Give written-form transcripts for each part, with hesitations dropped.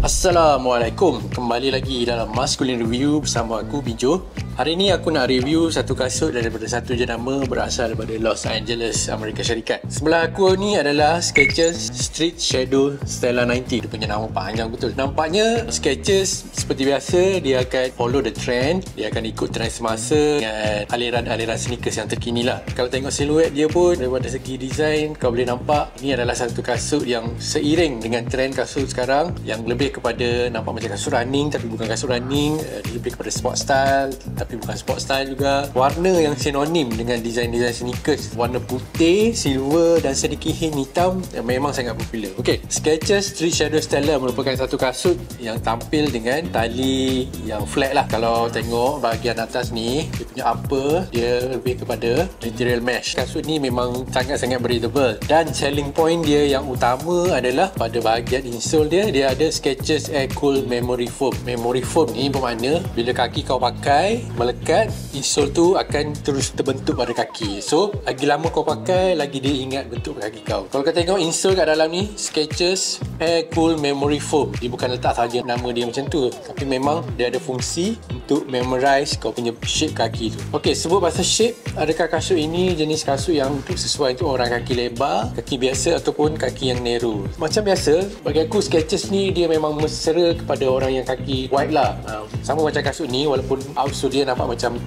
Assalamualaikum. Kembali lagi dalam Masculine Review bersama aku Bijo. Hari ni aku nak review satu kasut daripada satu jenama berasal daripada Los Angeles, Amerika Syarikat. Sebelah aku ni adalah Skechers Street Shadow Stella 90. Dia punya nama panjang betul. Nampaknya Skechers seperti biasa dia akan follow the trend. Dia akan ikut trend semasa dengan aliran-aliran sneakers yang terkini lah. Kalau tengok siluet dia pun daripada segi design kau boleh nampak ni adalah satu kasut yang seiring dengan trend kasut sekarang yang lebih kepada nampak macam kasut running tapi bukan kasut running, lebih kepada sport style tapi bukan sport style juga. Warna yang sinonim dengan design-design sneakers, warna putih, silver dan sedikit hint hitam yang memang sangat popular. Okey, Skechers Street Shadow Stella merupakan satu kasut yang tampil dengan tali yang flat lah. Kalau tengok bahagian atas ni, dia punya upper dia lebih kepada material mesh. Kasut ni memang sangat-sangat breathable dan selling point dia yang utama adalah pada bahagian insole dia ada Skechers Air Cool Memory Foam. Memory foam ni bermakna bila kaki kau pakai melekat, insole tu akan terus terbentuk pada kaki. So, lagi lama kau pakai, lagi dia ingat bentuk kaki kau. Kalau kau tengok insole kat dalam ni, Skechers Air Cool Memory Foam. Dia bukan letak saja nama dia macam tu, tapi memang dia ada fungsi untuk memorize kau punya shape kaki tu. Okey, sebut pasal shape, adakah kasut ini jenis kasut yang untuk sesuai untuk orang kaki lebar, kaki biasa ataupun kaki yang narrow? Macam biasa, bagi aku Skechers ni dia memang mesra kepada orang yang kaki wide lah. Sama macam kasut ni, walaupun outsole dia nampak macam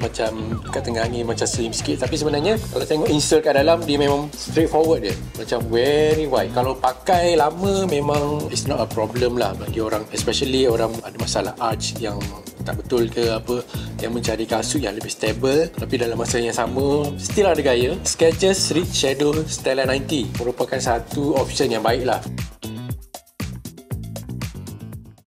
kat tengah ni macam slim sikit, tapi sebenarnya kalau tengok insole kat dalam dia memang straightforward dia, macam very wide. Kalau pakai lama memang it's not a problem lah bagi orang, especially orang ada masalah arch yang tak betul ke apa, yang mencari kasut yang lebih stable tapi dalam masa yang sama still ada gaya. Skechers Street Shadow Stella 90 merupakan satu option yang baik lah.